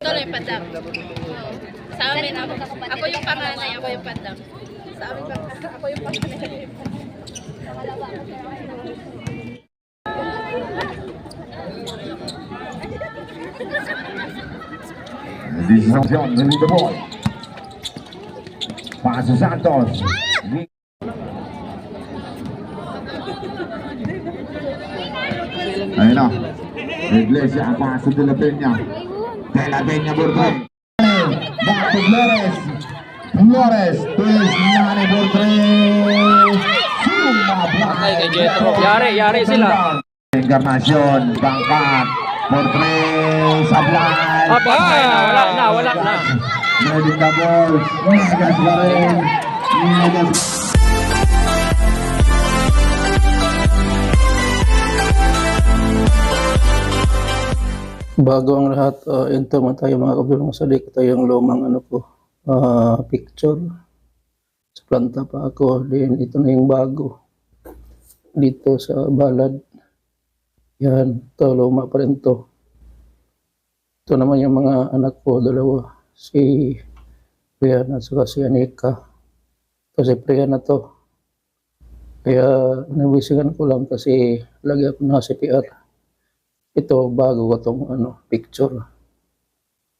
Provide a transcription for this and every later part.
Tuloy padam. Sa amin, ako yung panganay, ako yung padam. Sa amin, ako yung panganay. This is John winning the ball. Pass to Santos. Ayun na. Iglesia, pass to De La Peña. De La Peña por tres. Back to Flores. Flores. Twist. Nane por tres. Yari sila. Encarnacion. Bangkat. Por tres. Sablay. Wala na. Ready the ball. Negas pa rin. Negas. Bago ang lahat, ito man tayo mga kabilong salik. Ito yung lumang picture. Sa planta pa ako. Then ito na yung bago. Dito sa balad. Yan. Ito, luma pa rin to. Ito naman yung mga anak ko, dalawa. Si Brianna at saka si Anika. Ito si Brianna to. Kaya nabisigan ko lang kasi lagi ako na CPR. Ito, bago ko itong picture.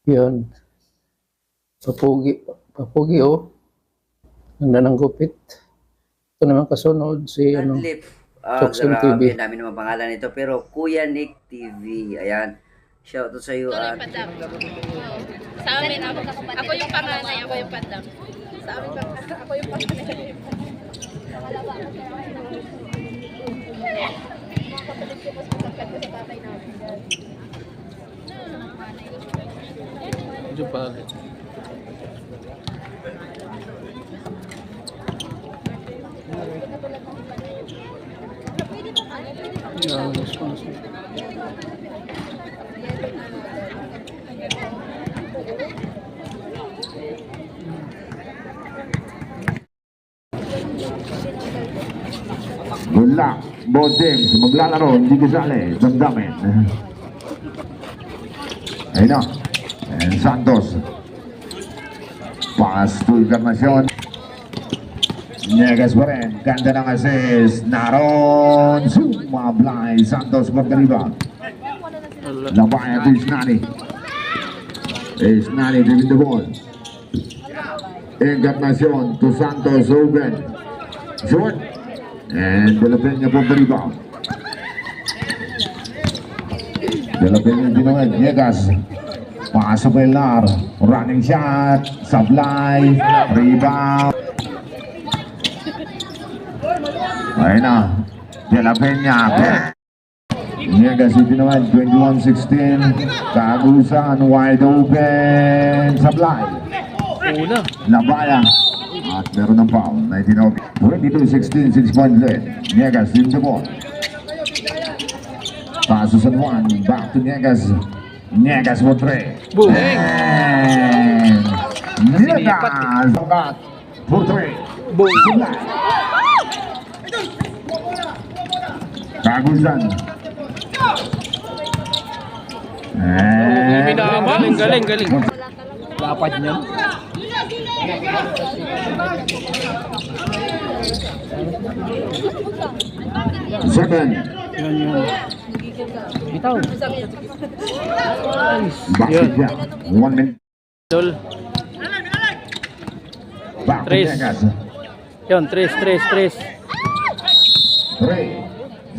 Yan. Papugi oh. Ganda ng gupit. Ito naman kasunod si Choksim TV. Dami naman pangalan nito. Pero Kuya Nick TV. Ayan. Shout out sa iyo. Tuloy padam. Sa amin, ako yung panganay, ako yung padam. Sa amin, ako yung panganay. Medyo pangit. Yan, response. Good luck. Both teams maglalaro. Hindi kasali. Damdamin. Ayun na. And Santos. Pass to Encarnacion. Negas pa rin. Ganda ng assist. Naron. Sumablay. Santos magdaliba. Labay at Isnani. Isnani taking the ball. Encarnacion to Santos. Open. Short. And De La Peña for the rebound. De La Peña dinawag. Negas. Pasok kay Lar. Running shot. Sablay. Rebound. Ayun na. De La Peña. Negas dinawag. 21-16. Kagusan. Wide open. Sablay. Labaya. At meron ng foul. 22-16, 6-point lead. Negas in the ball. Paso San Juan. Back to Negas. Negas for 3. Boom. And Negas for 3. Boom. Kagusan. And Galing. Lapad niya. Seven. Bitaw. Basket niya. 1 minute. Dol. Back to Tres. Negas. Yun, 3. 3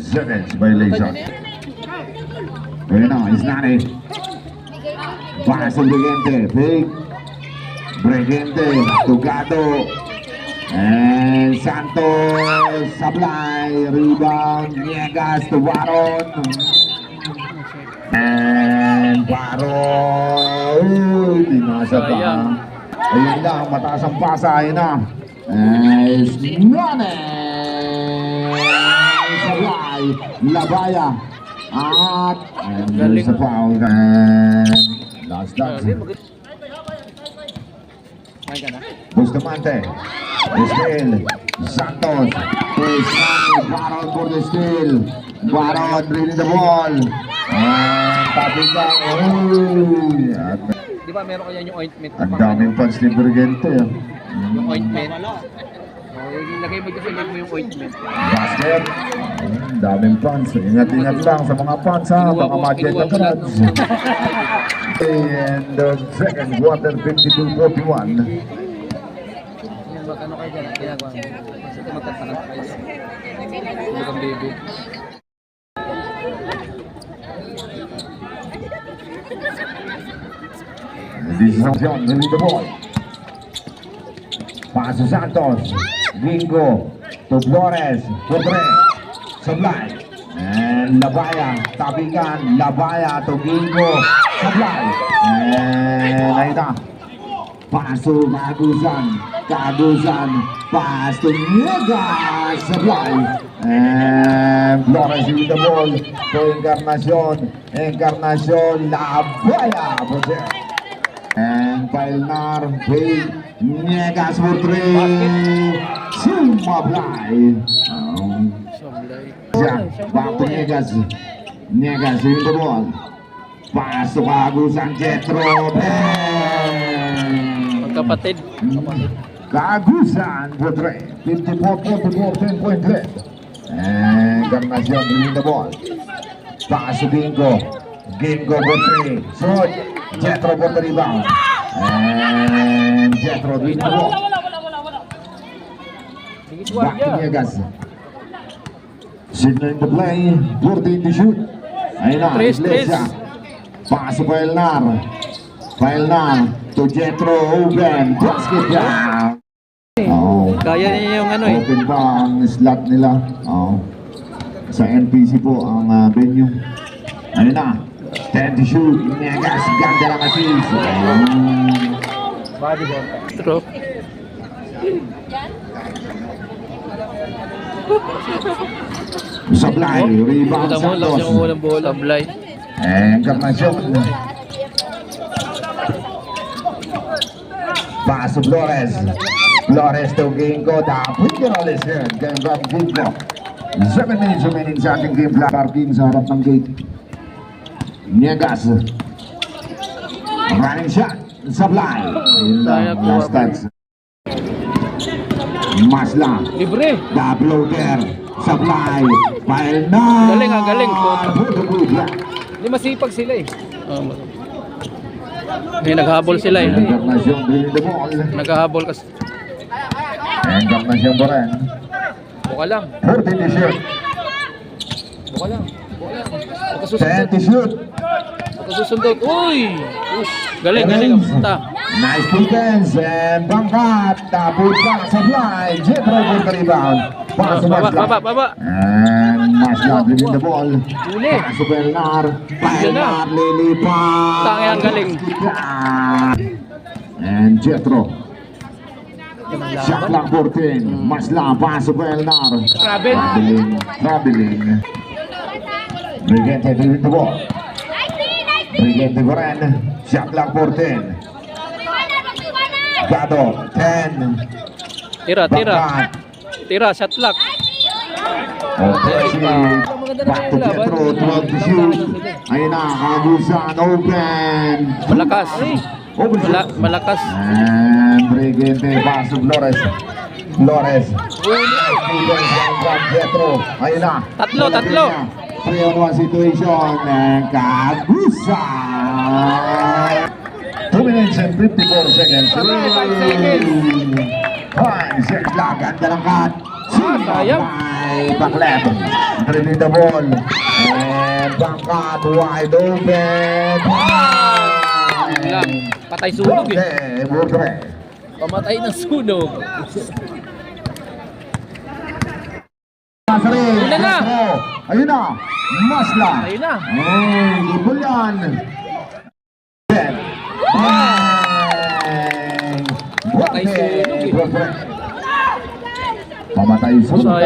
seconds violation. Ayun na, Isnani. Pass ang Brigente. Big. Brigente. Tugado. And Santos. Sablay. Rebound. Negas to Baron. And Baron. Uy, dinasa pa. Ayun lang, mataas ang pasa. Ayun na. Isnani. Sablay. Labaya. At and sa foul. And last dance. Bustamante. Steal. Santos. Baron for the steal. Baron bringing the ball. And tapping down. Di ba meron kaya yung ointment? Ang daming fans ni Brigente. Yung ointment. Ilagay mo dyan, ilagay mo yung ointment. Basket. Ang daming fans. Ingat-ingat lang sa mga fans ha. Baka ma-check ang cards. And the second quarter, 52-41. Magkano kayo dyan? Ginagawa mo. Kasi magkatakas kayo. Tulog ang baby. This is John winning the ball. Paso Santos. Bingo. To Flores. Potre. Sablay. And Labaya. Tabikan. Labaya to Bingo. Sablay. And ayun na. Paso Kagusan. Kagusan. Pass to Niegas. Sablay. And Flores with the ball. To Encarnacion. Encarnacion. Labaya. Potre. And Pailnar, wait, Niegas for three, Sumablay. Back to Niegas. Niegas with the ball. Pass to Kagusan, Jetro. Magkapatid. Kagusan for three, 54-44, 10-point lead. And Encarnacion with the ball. Pass to Bingo. Bingo for three, shot. Jetro for the rebound. And Jetro with the ball. Back to Niegas. Signaling the play. 14 to shoot. Ayun na, Tres. Iglesia. Pass to Pailnar. Pailnar to Jetro. Open. Basket down. Oh. Kaya niya yung ano eh. Open pa ang slot nila. Oh. Sa NPC po ang venue. Ayun na. 10 to shoot. Niegas. Ganda lang assist. True. Sablay. Rebound Kita mo, lakas Santos. yung unang bola. Sablay. Encarnacion. Pass to Flores. Flores to Gingo. Dapat yun ulit yun. Game from Gingo. 7 minutes remaining sa ating game clock. Parking sa harap ng gate. Niegas. Running shot. Sablay. Ayun lang. Last touch. Masla. Libre. Double floater. Sablay. Pile na. Galing, galing. Puto. Hindi masipag sila eh. May naghabol sila eh. Encarnacion winning the ball. Naghahabol kasi. Encarnacion pa rin. Buka lang. 14 to shoot. Buka lang. 10 to shoot. Pagkasusundot. Uy! Galing, galing. Punta. Nice defense and bangkat. Tapos pa sa fly. Jetro for the rebound. Pass to Masla. Baba. And Masla winning the ball. Uli. Pass to Pelnar. Pelnar lilipat. Tangi ang galing. And Jetro. Shot lang 14. Masla. Pass to Pelnar. Traveling. Brigente winning the ball. Brigente pa rin. Shot lang 14. Gado, 10. Tira. Bangkat. Tira, shot lock. Okay, back to Petro, 12 to shoot. Ayun na, Kagusan, open. Malakas. Open shot. Malakas. And Brigente, pass to Flores. Flores. Petro, ayun na. Tatlo. 3-on-1 situation. And Kagusan. 2 minutes and 54 seconds. 5 seconds. 5 seconds lang. Ganda lang cut. Sayang. Back left. Dribbling the ball. And back cut. Wide open. Lang. Patay sunog eh. Okay, Murdre. Pamatay ng sunog. Una na. Ayun na. Masla. Ayun na. Ay, ibol yan. Set. Patay sunog eh. Pamatay sunog.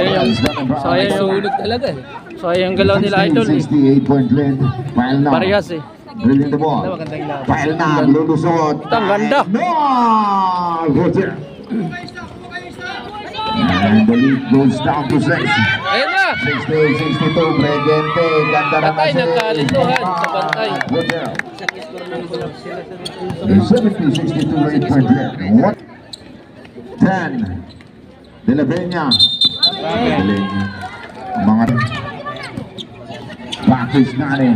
Sayang sunog talaga eh. Sayang galaw nila idol eh. 68-point lead. Pile na. Parehas eh. Drilling the ball. Magandang laban. Pile na. Lulusot. Ang ganda. No! Roger. And the lead goes down to 6. Ayun na. 60-62, Bregente. Ganda na Patay, kasi. nagkalintuhan sa bantay. Woodell. 70-62, 8.3. 10. De La Peña. Galing. Mga practice na ni.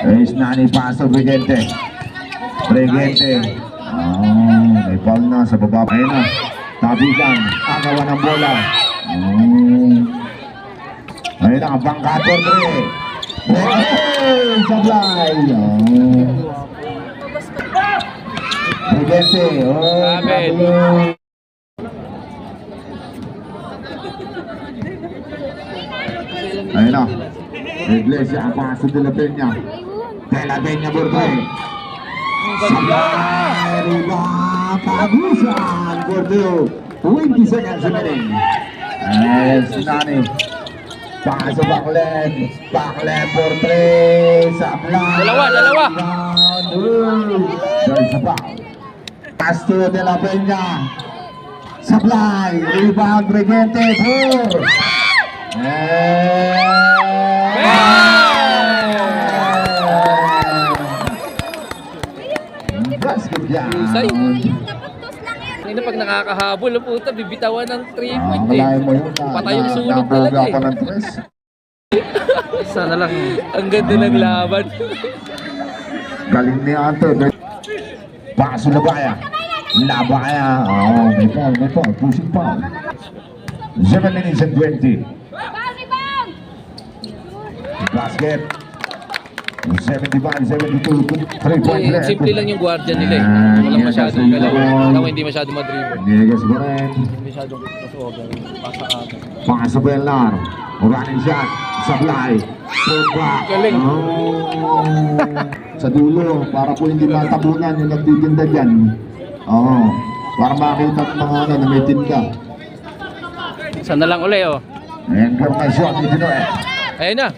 Ace na ni Pastor Bregente. Bregente. May ball na sa baba. Ayun na. Tabigan. Agawan ng bola. Ayun na. Bangkator 3. Sablay. Bregente. Amen. Ayun na. Iglesia. Paso de La Peña. De La Peña Bordoy. Sablay. Riba. Pagusan. Bordoy. 20 seconds remaining. Nani. Paso Backlem. Backlem for 3. Sablay. Dalawa. There's a foul. Castro de La Peña. Sablay. Rebound Bregente. 4. Basket Husay. down. Hindi pag nakakahabol, puta, bibitawan ng 3 point eh. Kalahin mo yun. Patay yung sunog talaga Naboga pa eh. ng tres. Sana lang. Ang ganda ng laban. Galing ni Ante. Paso Labaya. Labaya. May foul. Pushing foul. 7 minutes and 20. Basket. 75-72. 3-point left. Simple lang yung guardian nila eh. Walang masyadong galaw. Alam mo, hindi masyadong madribble. Niegas pa rin. Hindi masyadong crossover. Pasa ka. Paso Belnar. Running shot. Sablay. Putback. Galing. Sa dulo. Para po hindi matabunan yung nagtitinda dyan. Para makita ng mga na may tinda. Sana lang uli oh. Encarnacion ni Dinoe. Ayun na.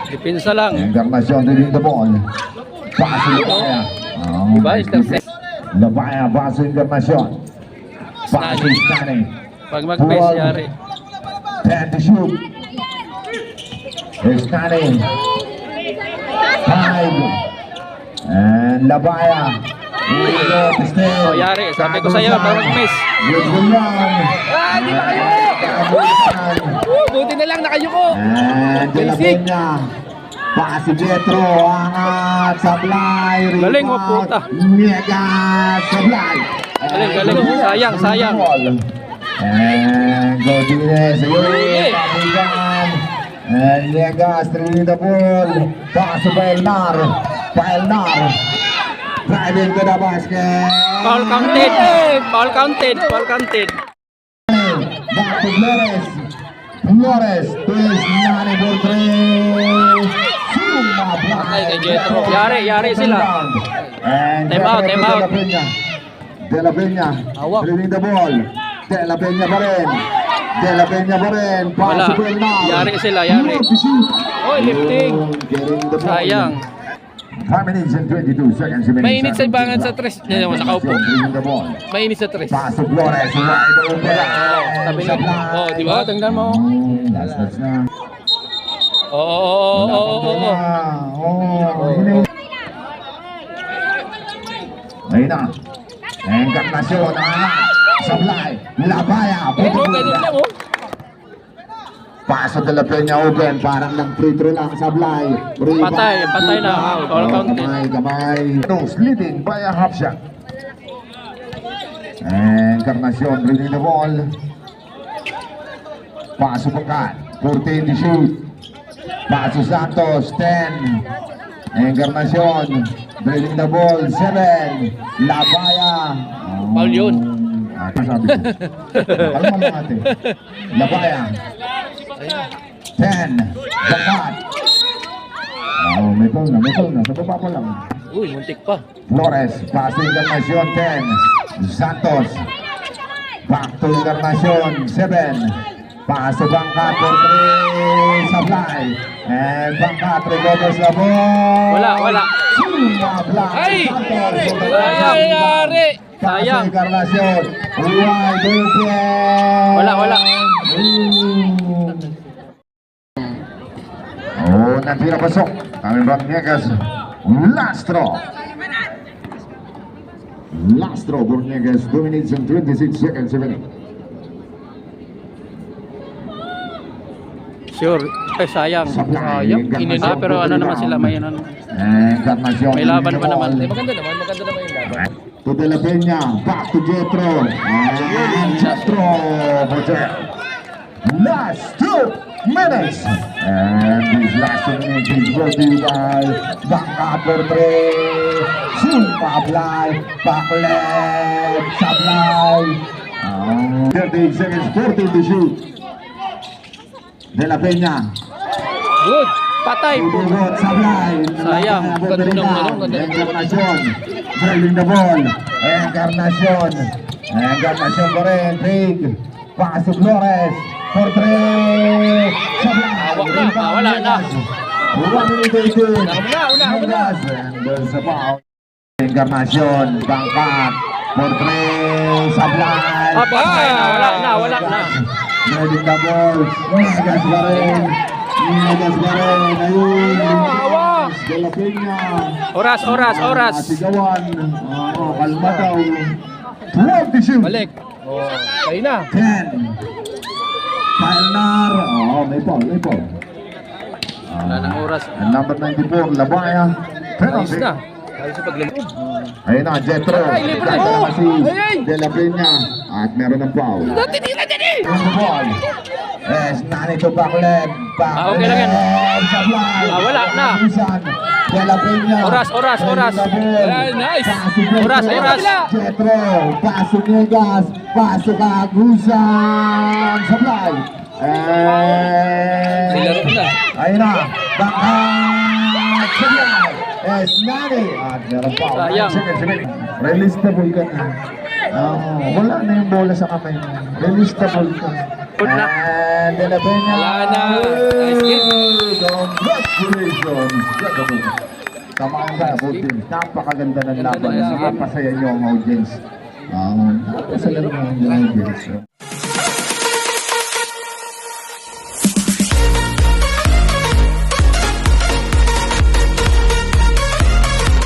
Depensa lang. Encarnacion din the ball. Paso Labaya. Diba? Intercept. Labaya. Paso Encarnacion. Paso Stani. Pag mag-base yari. 10 to shoot. Stani. 5. And Labaya. Oh, yari. Sabi ko sa'yo, pag mag-miss. Buti na lang nakayuko. And De La Basic. Peña. Pasi Jetro. Angat. Sablay. Galing, oh, Rebound. puta. Niegas. Sablay. Galing. Sayang. And Godinez. Huli. Pabigan. And Niegas. Three the ball. Paso Paelnar. Driving to the basket. Foul counted. Back to Flores. Twist. Nani for 3. Ay, kay Jetro. Yari sila. And Time out. De La Peña. Hawak. Driving the ball. De La Peña pa rin. Wala. Paso Belnar. Yari sila. Oh, lifting. Sayang. 5 minutes and 22 seconds remaining. Mainit sa ibangan sa tres. Yan naman, nakaupo. Driving the ball. Mainit sa tres. Paso Flores. Wide open. Sabi nga. Oh, di ba? Tingnan mo. That's na. Oo. Ayun na. Encarnacion. Sablay. Labaya. Ganun lang oh. Paso De La Peña open. Parang lang free throw lang. Sablay. Patay na. Foul counted. Kamay. Leading by a half shot. Encarnacion bringing the ball. Paso Pangkat. 14 to shoot. Paso Santos. 10. Encarnacion bringing the ball. 7. Labaya. Foul yun. Sabi ko. Kalma lang natin. Labaya. 10. Pangkat. May foul na. Sa baba pa lang. Uy, muntik pa. Flores, paso Encarnacion 10. Santos. Back to Encarnacion 7. Paso Bangkat for 3. Sablay. And Bangkat recovers the ball. Wala. Sablay. Ay! Santos. Sayang. Paso Encarnacion. Wide open. Wala. Oh, natira pasok. Kami Bornegas. Lastro. Lastro Bornegas. 2 minutes and 26 seconds remaining. Sure. Ay, sayang. Sayang. Inina, pero ano naman sila, may ano. Encarnacion. May laban pa naman. Maganda naman yung laban. To De La Peña, back to Jetro. And Jetro Hotel. Last 2 minutes. And this last 2 minutes is brought to you by Bangka Portrait. Sumablay, back left, sablay. 30 seconds, 40 to shoot. De La Peña. Good. Patay. Udurot, sablay. Sayang. Ganda. Encarnacion. Trailing the ball. Encarnacion. Encarnacion pa rin. Big. Pasok Flores. Portrait. Sablay. Wala na. 1 minute 18. Una. And there's a foul. Encarnacion. Bangkat. Portrait. Sablay. Patay na. Wala na. Trailing the ball. Nagas pa rin. Ayun. De La Peña. Oras. Sigawan. Kalma daw. 12 to shoot. Balik. Kayo na. 10. Palnar. May foul. Wala nang oras. And number 94, Labaya. Ayos Penalty. na. Ayos sa paglalaro. Ayun na, Jetro. Kaya na si De La Peña. At meron ng foul. On the ball. Yes, nani to backled. Okay lang yan. Sablay. Wala na. De La Peña. Oras. Nice. Oras. Jetro. Pasok Negas. Pasok Agusan. Sablay. Nilaro na. Ayun na. Backhand. Sablay. Yes, nani. At meron foul. Sayang. 9 seconds remaining. Releasable ka na. Wala na yung bola sa kamay mo. Releasable ka. Put na. And De La Peña. Wala na. Nice game. Congratulations. Samahan tayo, Putin. Napakaganda ng laban. Napasaya niyo ang audience. Napasaya niyo ang audience.